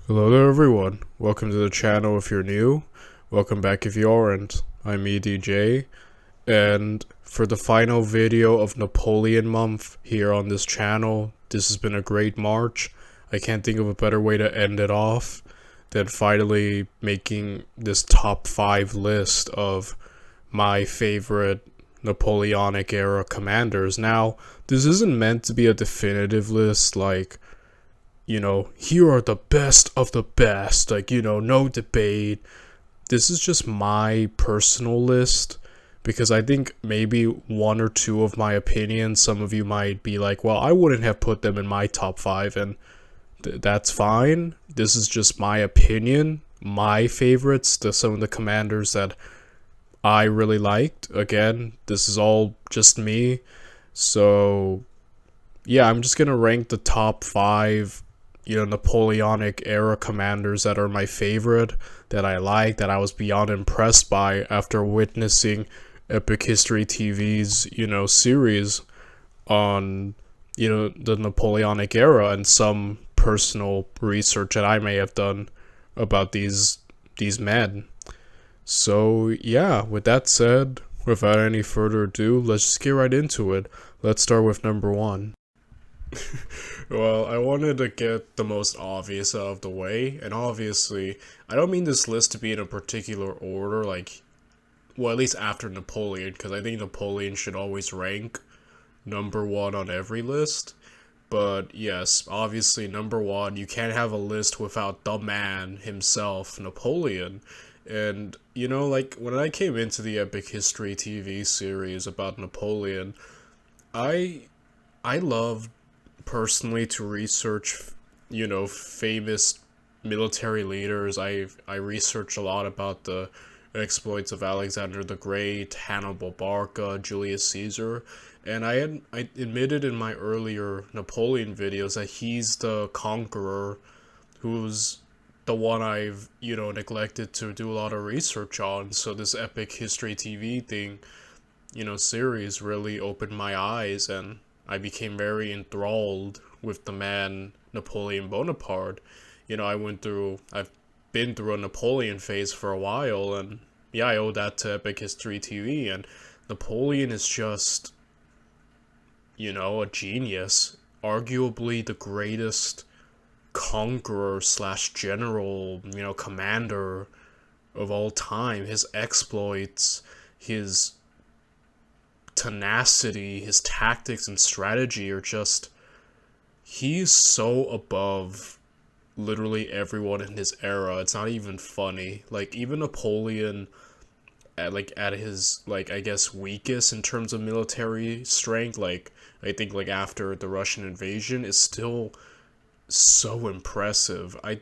Hello there everyone, welcome to the channel if you're new, welcome back if you aren't. I'm EDJ, and for the final video of Napoleon month here on this channel, this has been a great March. I can't think of a better way to end it off than finally making this top 5 list of my favorite Napoleonic era commanders. Now, this isn't meant to be a definitive list like, here are the best of the best, no debate. This is just my personal list because I think maybe one or two of my opinions, some of you might be like, well, I wouldn't have put them in my top 5, and that's fine. This is just my opinion, my favorites, some of the commanders that I really liked. Again, this is all just me. So, yeah, I'm just gonna rank the top 5 Napoleonic era commanders that are my favorite, that I like, that I was beyond impressed by after witnessing Epic History TV's, series on, the Napoleonic era, and some personal research that I may have done about these men. So, yeah, with that said, without any further ado, let's just get right into it. Let's start with number 1. Well, I wanted to get the most obvious out of the way, and obviously, I don't mean this list to be in a particular order, at least after Napoleon, because I think Napoleon should always rank number 1 on every list. But yes, obviously, number 1, you can't have a list without the man himself, Napoleon. And, when I came into the Epic History TV series about Napoleon, I loved personally to research, famous military leaders. I researched a lot about the exploits of Alexander the Great, Hannibal Barca, Julius Caesar, and I admitted in my earlier Napoleon videos that he's the conqueror who's the one I've, neglected to do a lot of research on. So this Epic History TV thing, series really opened my eyes, and I became very enthralled with the man Napoleon Bonaparte. I've been through a Napoleon phase for a while, and yeah, I owe that to Epic History TV, and Napoleon is just, a genius. Arguably the greatest conqueror slash general, commander of all time. His exploits, his tenacity, his tactics and strategy are just, he's so above literally everyone in his era. It's not even funny. Even Napoleon at his I guess weakest in terms of military strength, I think after the Russian invasion, is still so impressive. I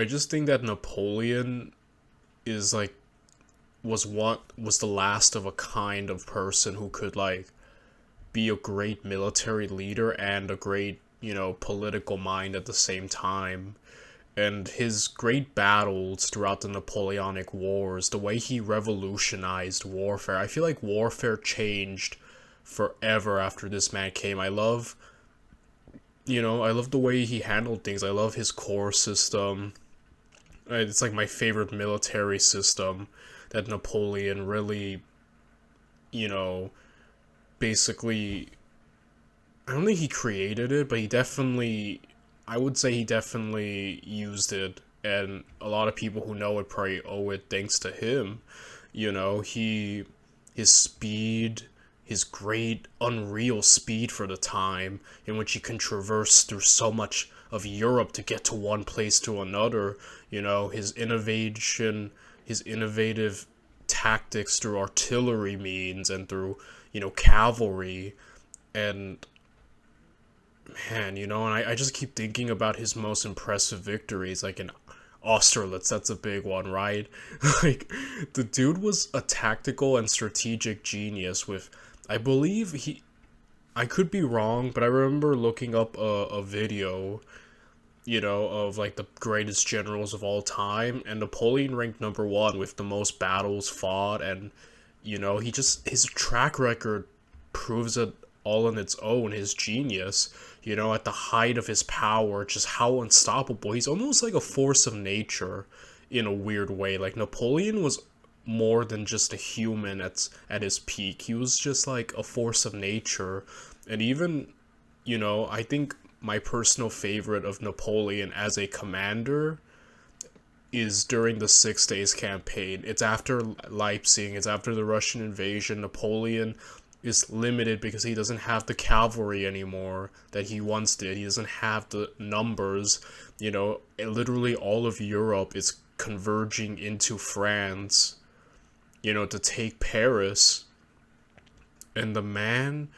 just think that Napoleon is was the last of a kind of person who could be a great military leader and a great, political mind at the same time. And his great battles throughout the Napoleonic Wars, the way he revolutionized warfare, I feel like warfare changed forever after this man came. I love the way he handled things. I love his core system. It's my favorite military system that Napoleon really, basically, I don't think he created it, but I would say he definitely used it, and a lot of people who know it probably owe it thanks to him. His speed, his great, unreal speed for the time, in which he can traverse through so much of Europe to get to one place to another, his innovation, his innovative tactics through artillery means and through, cavalry. And man, and I just keep thinking about his most impressive victories, in Austerlitz. That's a big one, right? The dude was a tactical and strategic genius with, I believe I could be wrong, but I remember looking up a video, of the greatest generals of all time, and Napoleon ranked number 1 with the most battles fought, and his track record proves it all on its own, his genius. you know, at the height of his power, just how unstoppable. He's almost like a force of nature in a weird way. Like, Napoleon was more than just a human at his peak. He was just like a force of nature. And even, you know, I think my personal favorite of Napoleon as a commander is during the 6 Days campaign. It's after Leipzig, it's after the Russian invasion. Napoleon is limited because he doesn't have the cavalry anymore that he once did. He doesn't have the numbers. You know, literally all of Europe is converging into France, you know, to take Paris. And the man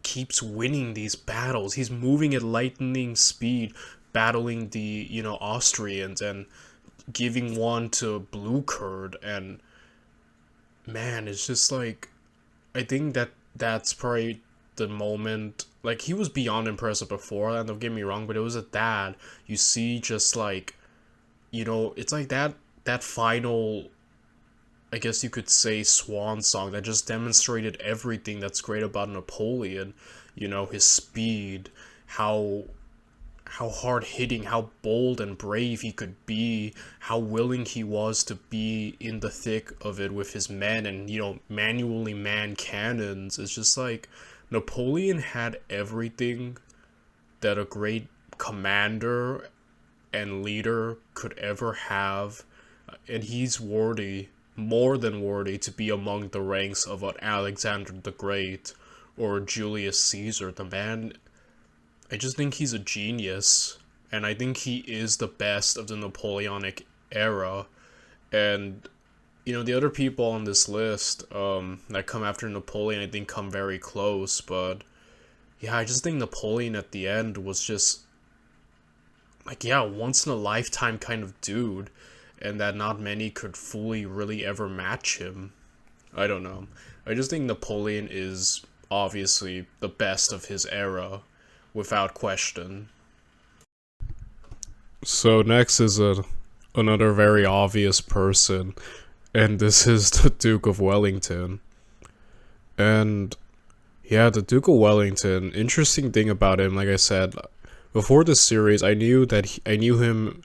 keeps winning these battles. He's moving at lightning speed, battling the, you know, Austrians and giving one to Bluecourt. And man, it's just like, I think that's probably the moment. Like, he was beyond impressive before, and don't get me wrong, but it was at that you see just like, you know, it's like that final, I guess you could say, swan song that just demonstrated everything that's great about Napoleon. You know, his speed, how hard-hitting, how bold and brave he could be, how willing he was to be in the thick of it with his men and, you know, manually man cannons. It's just like, Napoleon had everything that a great commander and leader could ever have, and he's worthy, more than worthy, to be among the ranks of an Alexander the Great or Julius Caesar. The man, I just think he's a genius, and I think he is the best of the Napoleonic era. And, you know, the other people on this list that come after Napoleon, I think, come very close. But yeah, I just think Napoleon at the end was just like, yeah, once in a lifetime kind of dude, and that not many could fully really ever match him. I don't know. I just think Napoleon is obviously the best of his era, without question. So next is another very obvious person, and this is the Duke of Wellington. And yeah, the Duke of Wellington, interesting thing about him, like I said, before this series, I knew him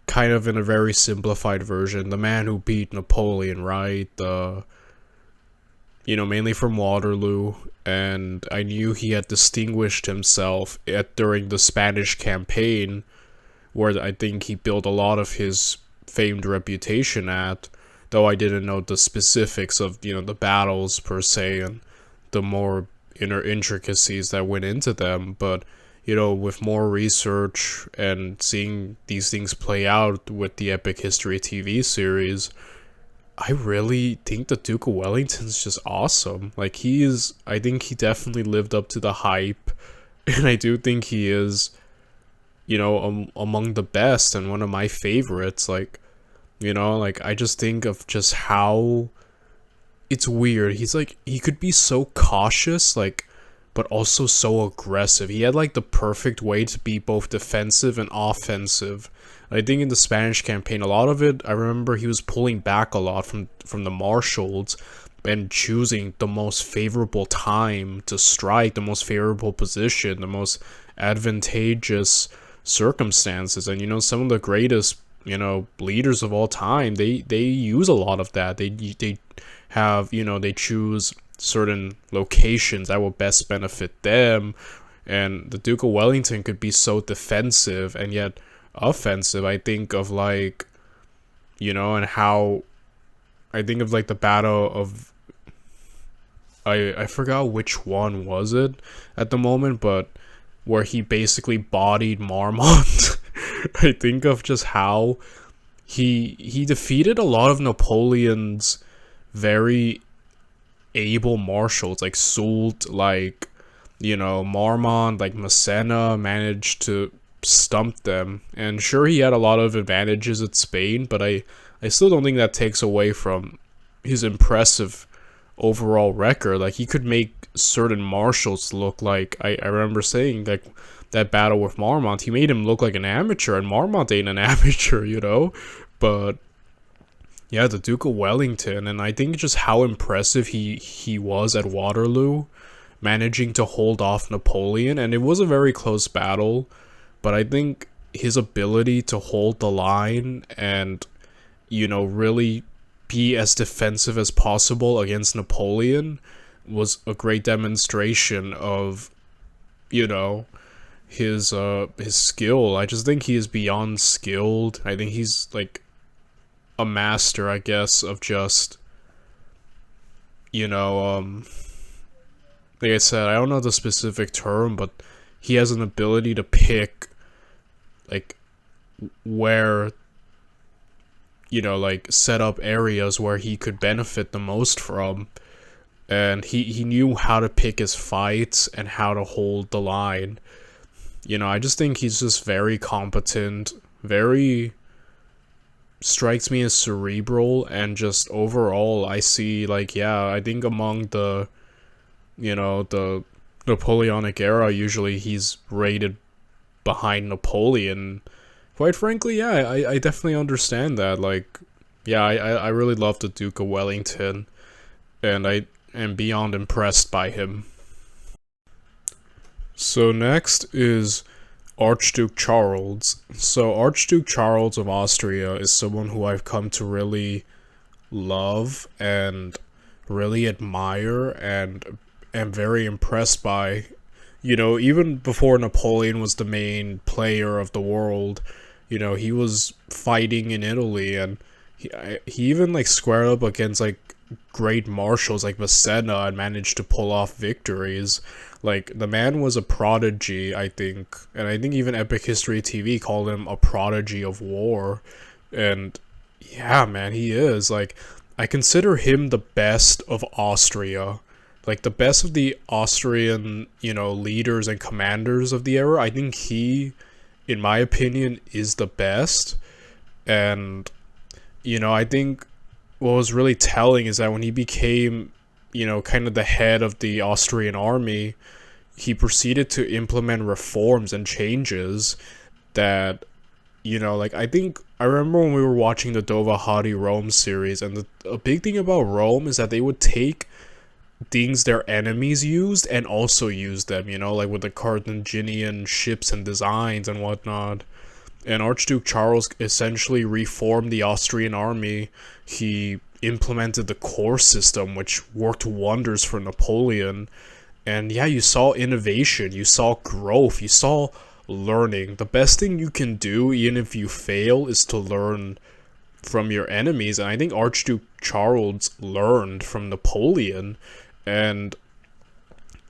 kind of in a very simplified version, the man who beat Napoleon, right? You know, mainly from Waterloo, and I knew he had distinguished himself during the Spanish campaign, where I think he built a lot of his famed reputation at, though I didn't know the specifics of, you know, the battles per se and the more inner intricacies that went into them. But, you know, with more research and seeing these things play out with the Epic History TV series, I really think the Duke of Wellington's just awesome. Like, I think he definitely lived up to the hype, and I do think he is, you know, among the best and one of my favorites. Like, you know, like, I just think of just how it's weird. He's like, he could be so cautious, like, but also so aggressive. He had like the perfect way to be both defensive and offensive. I think in the Spanish campaign, a lot of it, I remember he was pulling back a lot from the marshals and choosing the most favorable time to strike, the most favorable position, the most advantageous circumstances. And, you know, some of the greatest, you know, leaders of all time, they use a lot of that. They have, you know, they choose certain locations that will best benefit them. And the Duke of Wellington could be so defensive and yet offensive. I think of, like, you know, and how I think of like the battle of, I forgot which one was it at the moment, but where he basically bodied Marmont. I think of just how he defeated a lot of Napoleon's very able marshals, like Soult, like, you know, Marmont, like Massena, managed to stump them. And sure, he had a lot of advantages at Spain, but I still don't think that takes away from his impressive overall record. Like, he could make certain marshals look like, I remember saying, like, that battle with Marmont, he made him look like an amateur, and Marmont ain't an amateur, you know? But yeah, the Duke of Wellington, and I think just how impressive he was at Waterloo, managing to hold off Napoleon, and it was a very close battle, but I think his ability to hold the line and, you know, really be as defensive as possible against Napoleon was a great demonstration of, you know, his skill. I just think he is beyond skilled. I think he's like a master, I guess, of just, you know, like I said, I don't know the specific term, but he has an ability to pick, like, where, you know, like, set up areas where he could benefit the most from. And he knew how to pick his fights and how to hold the line. You know, I just think he's just very competent, very, strikes me as cerebral, and just overall, I see, like, yeah, I think among the, you know, the Napoleonic era, usually he's rated behind Napoleon. Quite frankly, yeah, I definitely understand that. Like, yeah, I really love the Duke of Wellington, and I am beyond impressed by him. So next is Archduke Charles. So Archduke Charles of Austria is someone who I've come to really love and really admire and am very impressed by. You know, even before Napoleon was the main player of the world, you know, he was fighting in Italy, and he even like squared up against like great marshals like Massena and managed to pull off victories. Like, the man was a prodigy, I think, and I think even Epic History TV called him a prodigy of war. And yeah, man, he is. Like, I consider him the best of Austria, like the best of the Austrian, you know, leaders and commanders of the era. I think he, in my opinion, is the best. And, you know, I think what was really telling is that when he became, you know, kind of the head of the Austrian army, he proceeded to implement reforms and changes that, you know, like, I remember when we were watching the Dova Hari Rome series, and a big thing about Rome is that they would take things their enemies used and also use them, you know, like with the Carthaginian ships and designs and whatnot. And Archduke Charles essentially reformed the Austrian army. He implemented the core system, which worked wonders for Napoleon. And yeah, you saw innovation, you saw growth, you saw learning. The best thing you can do, even if you fail, is to learn from your enemies. And I think Archduke Charles learned from Napoleon. And,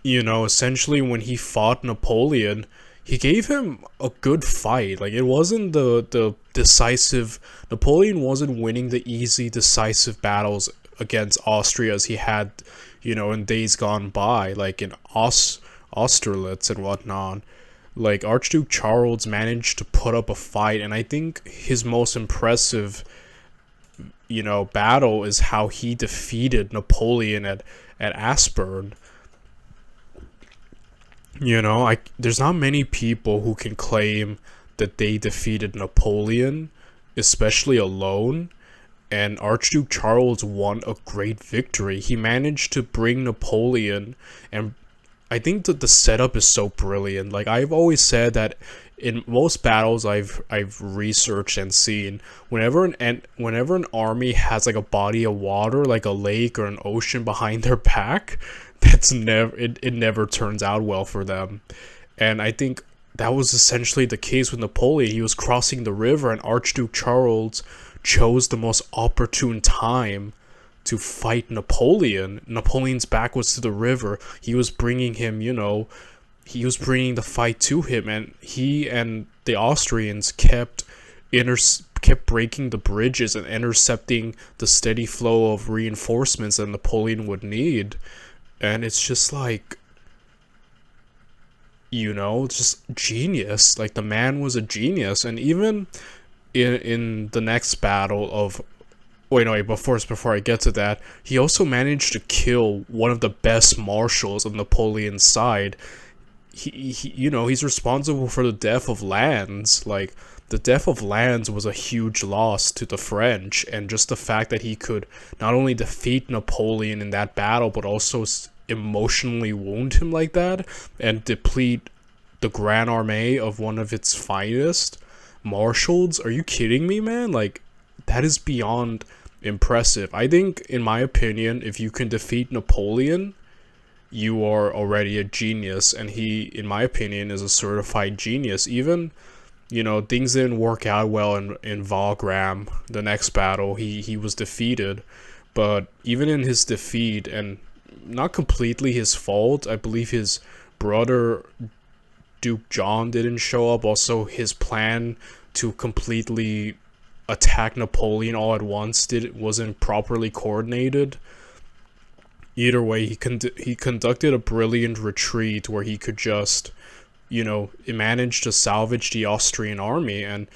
you know, essentially when he fought Napoleon, he gave him a good fight. Like, it wasn't the decisive... Napoleon wasn't winning the easy, decisive battles against Austria as he had, you know, in days gone by, like in Austerlitz and whatnot. Like, Archduke Charles managed to put up a fight, and I think his most impressive, you know, battle is how he defeated Napoleon at Aspern. You know, there's not many people who can claim that they defeated Napoleon, especially alone, and Archduke Charles won a great victory. He managed to bring Napoleon, and I think that the setup is so brilliant. Like, I've always said that in most battles I've researched and seen, whenever an army has like a body of water, like a lake or an ocean behind their back, it never turns out well for them. And I think that was essentially the case with Napoleon. He was crossing the river, and Archduke Charles chose the most opportune time to fight Napoleon. Napoleon's back was to the river. He was bringing him, you know, he was bringing the fight to him, and he and the Austrians kept breaking the bridges and intercepting the steady flow of reinforcements that Napoleon would need. And it's just like, you know, just genius. Like, the man was a genius. And even in the next battle of... Wait, no, wait, before I get to that, he also managed to kill one of the best marshals on Napoleon's side. He you know, he's responsible for the death of Lannes. Like, the death of Lannes was a huge loss to the French, and just the fact that he could not only defeat Napoleon in that battle, but also emotionally wound him like that and deplete the Grand Armée of one of its finest marshals. Are you kidding me, man? Like, that is beyond impressive. I think, in my opinion, if you can defeat Napoleon, you are already a genius, and he, in my opinion, is a certified genius. Even, things didn't work out well in Wagram, the next battle. He was defeated, but even in his defeat, and not completely his fault, I believe his brother Duke John didn't show up. Also, his plan to completely attack Napoleon all at once wasn't properly coordinated. Either way, he conducted a brilliant retreat where he could just, manage to salvage the Austrian army. And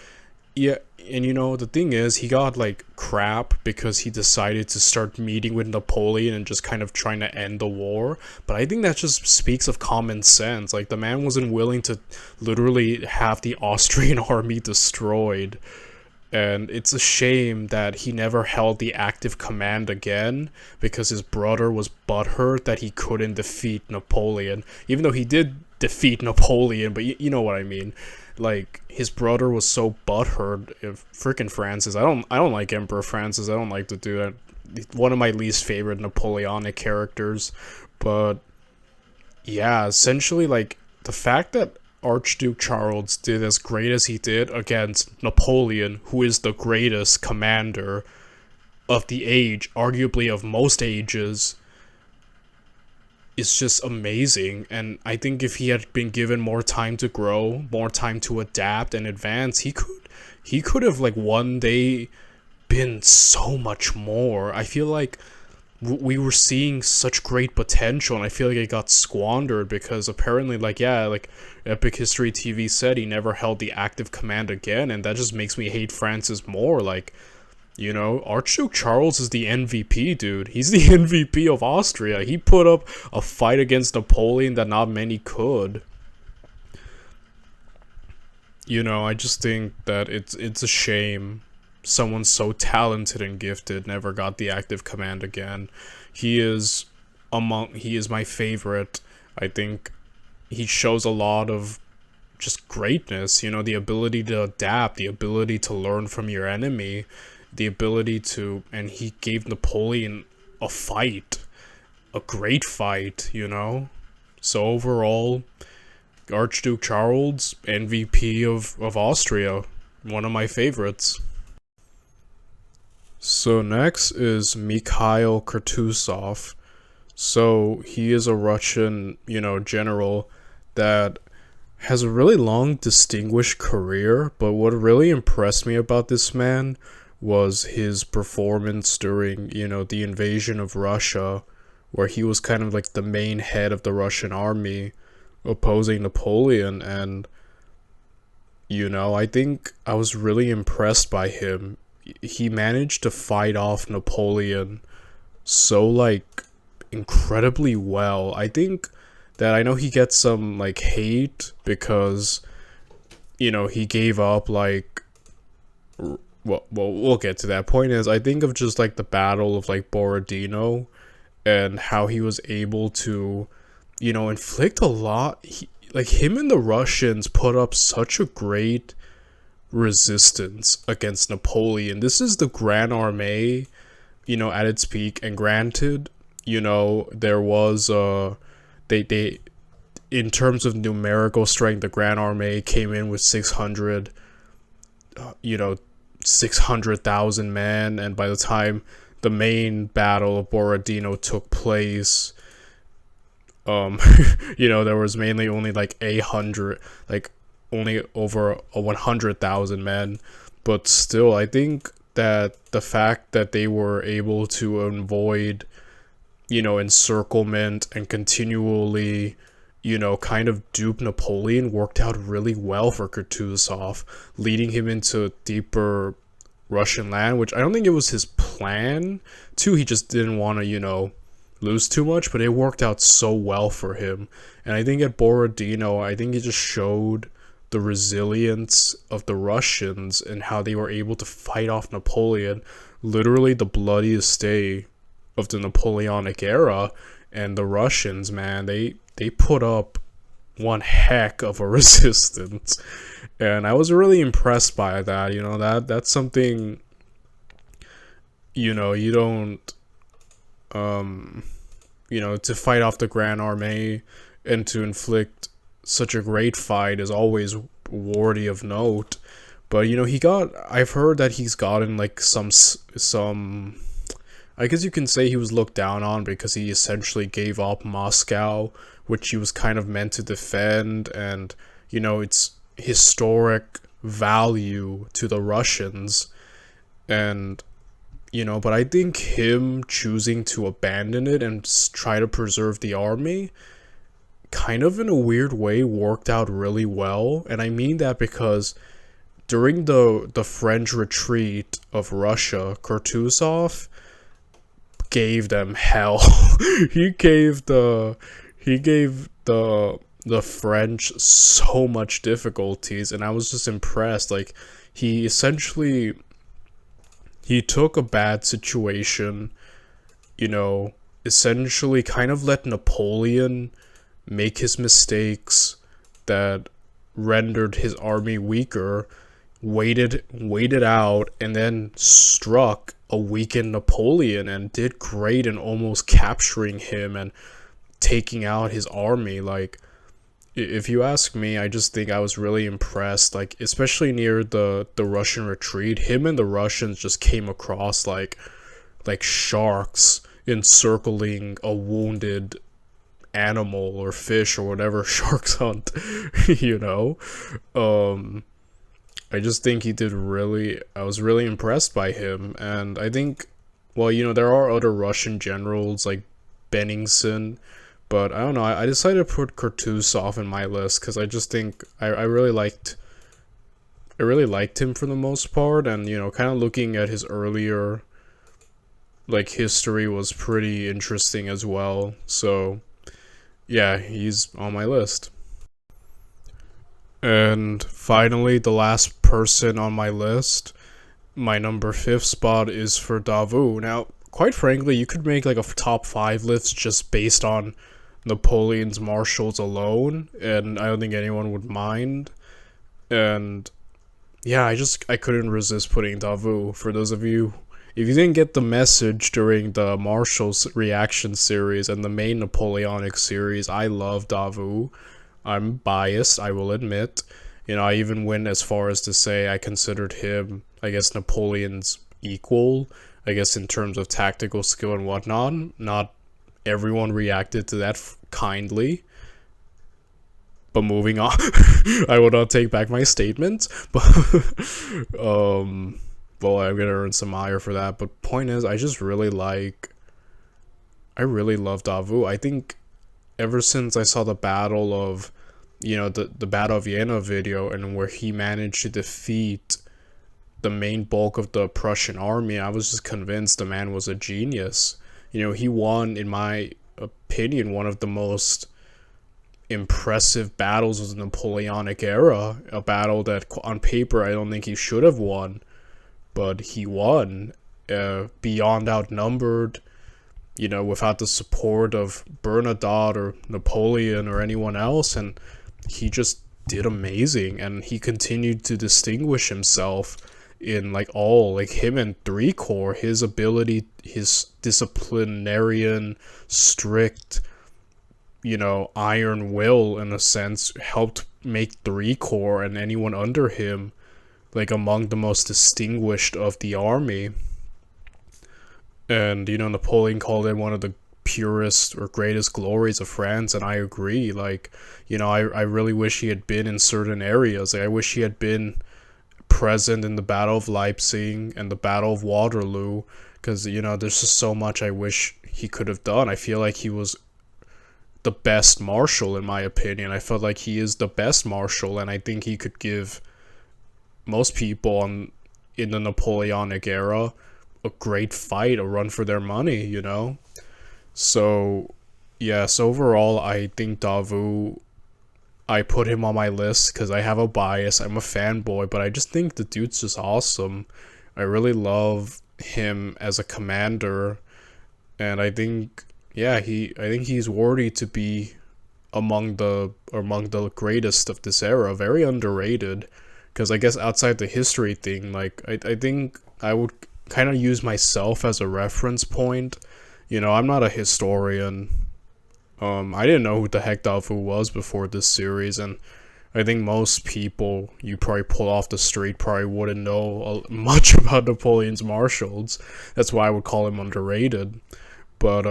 yeah, and the thing is, he got like crap because he decided to start meeting with Napoleon and just kind of trying to end the war. But I think that just speaks of common sense. Like, the man wasn't willing to literally have the Austrian army destroyed. And it's a shame that he never held the active command again, because his brother was butthurt that he couldn't defeat Napoleon. Even though he did defeat Napoleon, but you know what I mean. Like, his brother was so butthurt. If freaking Francis, I don't like Emperor Francis. I don't like to do that. He's one of my least favorite Napoleonic characters. But yeah, essentially, like, the fact that Archduke Charles did as great as he did against Napoleon, who is the greatest commander of the age, arguably of most ages, is just amazing. And I think if he had been given more time to grow, more time to adapt and advance, he could have, like, one day been so much more. I feel like we were seeing such great potential, and I feel like it got squandered because apparently, like Epic History TV said, he never held the active command again, and that just makes me hate Francis more. Like, Archduke Charles is the MVP, dude. He's the MVP of Austria. He put up a fight against Napoleon that not many could. I just think that it's a shame someone so talented and gifted never got the active command again. He is my favorite. I think he shows a lot of just greatness, the ability to adapt, the ability to learn from your enemy, the ability to, and he gave Napoleon a fight, a great fight, So overall, Archduke Charles, MVP of Austria, one of my favorites. So next is Mikhail Kutuzov. So he is a Russian, general that has a really long, distinguished career. But what really impressed me about this man was his performance during, the invasion of Russia, where he was kind of like the main head of the Russian army opposing Napoleon. And, I think I was really impressed by him. He managed to fight off Napoleon so, like, incredibly well. I think that, I know he gets some, like, hate because, he gave up, like, well, we'll get to that. Point is, I think of just, like, the battle of, like, Borodino and how he was able to, inflict a lot. Him and the Russians put up such a great resistance against Napoleon. This is the Grand Armée, at its peak. And granted, there was they in terms of numerical strength, the Grand Armée came in with 600,000 men, and by the time the main battle of Borodino took place, there was mainly only like 800, like only over 100,000 men. But still, I think that the fact that they were able to avoid, encirclement and continually, kind of dupe Napoleon worked out really well for Kutuzov, leading him into deeper Russian land, which I don't think it was his plan to. He just didn't want to, lose too much, but it worked out so well for him. And I think at Borodino, I think it just showed the resilience of the Russians and how they were able to fight off Napoleon, literally the bloodiest day of the Napoleonic era. And the Russians, man, they put up one heck of a resistance, and I was really impressed by that. You know, that's something, you know, you don't you know, to fight off the Grand Armée and to inflict such a great fight is always worthy of note. But you know, I've heard that he's gotten like some, I guess you can say he was looked down on because he essentially gave up Moscow, which he was kind of meant to defend, and you know, it's historic value to the Russians. And you know, but I think him choosing to abandon it and try to preserve the army kind of in a weird way worked out really well. And I mean that because during the French retreat of Russia, Kutuzov gave them hell. he gave the French so much difficulties, and I was just impressed. Like, he essentially, he took a bad situation, you know, essentially kind of let Napoleon make his mistakes that rendered his army weaker, waited out, and then struck a weakened Napoleon and did great in almost capturing him and taking out his army. Like, if you ask me, I just think I was really impressed, like, especially near the Russian retreat. Him and the Russians just came across like sharks encircling a wounded animal or fish or whatever sharks hunt, you know? I just think I was really impressed by him. And I think, well, you know, there are other Russian generals like Benningsen, but I don't know, I decided to put Kutuzov in my list because I just think I really liked him for the most part. And you know, kind of looking at his earlier like history was pretty interesting as well. So yeah, he's on my list. And finally, the last person on my list, my number 5th spot is for Davout. Now, quite frankly, you could make like a top 5 list just based on Napoleon's marshals alone, and I don't think anyone would mind. And yeah, I couldn't resist putting Davout. For those of you, if you didn't get the message during the Marshals reaction series and the main Napoleonic series, I love Davout. I'm biased, I will admit. You know, I even went as far as to say I considered him, I guess, Napoleon's equal, I guess, in terms of tactical skill and whatnot. Not everyone reacted to that kindly. But moving on, I will not take back my statement. But, well, I'm gonna earn some ire for that. But point is, I really love Davout. I think ever since I saw the battle of, you know, the Battle of Vienna video, and where he managed to defeat the main bulk of the Prussian army, I was just convinced the man was a genius. You know, he won, in my opinion, one of the most impressive battles of the Napoleonic era, a battle that on paper I don't think he should have won, but he won, beyond outnumbered, you know, without the support of Bernadotte or Napoleon or anyone else, and he just did amazing, and he continued to distinguish himself in like him and Three Corps, his ability, his disciplinarian, strict, you know, iron will, in a sense, helped make Three Corps and anyone under him like among the most distinguished of the army. And, you know, Napoleon called it one of the purest or greatest glories of France, and I agree. Like, you know, I really wish he had been in certain areas. Like, I wish he had been present in the Battle of Leipzig and the Battle of Waterloo, because, you know, there's just so much I wish he could have done. I feel like he was the best marshal, in my opinion. I felt like he is the best marshal, and I think he could give most people in the Napoleonic era a great fight, a run for their money, you know? So, yes, overall, I think Davout, I put him on my list because I have a bias. I'm a fanboy, but I just think the dude's just awesome. I really love him as a commander, and I think yeah, I think he's worthy to be among the greatest of this era. Very underrated, because I guess outside the history thing, like I think I would kind of use myself as a reference point. You know, I'm not a historian. I didn't know who the heck Davu was before this series, and I think most people you probably pull off the street probably wouldn't know much about Napoleon's marshals. That's why I would call him underrated. But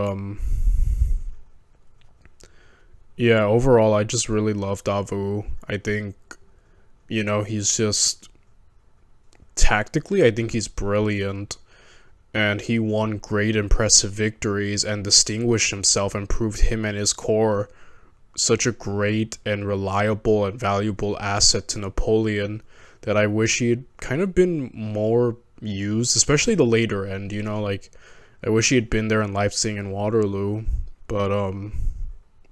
yeah, overall, I just really love Davu. I think, you know, he's just tactically, I think he's brilliant. And he won great, impressive victories and distinguished himself and proved him and his corps such a great and reliable and valuable asset to Napoleon that I wish he had kind of been more used, especially the later end, you know, like, I wish he had been there in Leipzig and Waterloo. But,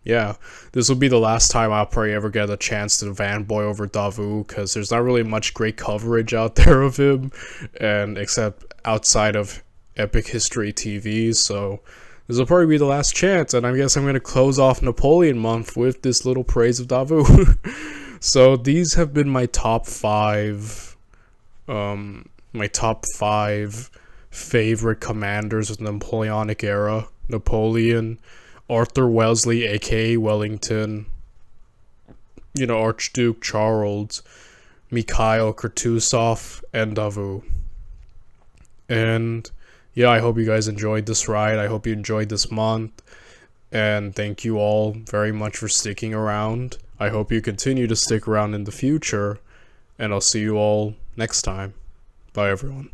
yeah, this will be the last time I'll probably ever get a chance to fanboy over Davu, because there's not really much great coverage out there of him, and except outside of Epic History TV, so this will probably be the last chance, and I guess I'm going to close off Napoleon month with this little praise of Davu. So these have been my top five favorite commanders of the Napoleonic era. Napoleon, Arthur Wellesley, aka Wellington, you know, Archduke Charles, Mikhail Kutuzov, and Davu. And yeah, I hope you guys enjoyed this ride. I hope you enjoyed this month. And thank you all very much for sticking around. I hope you continue to stick around in the future. And I'll see you all next time. Bye, everyone.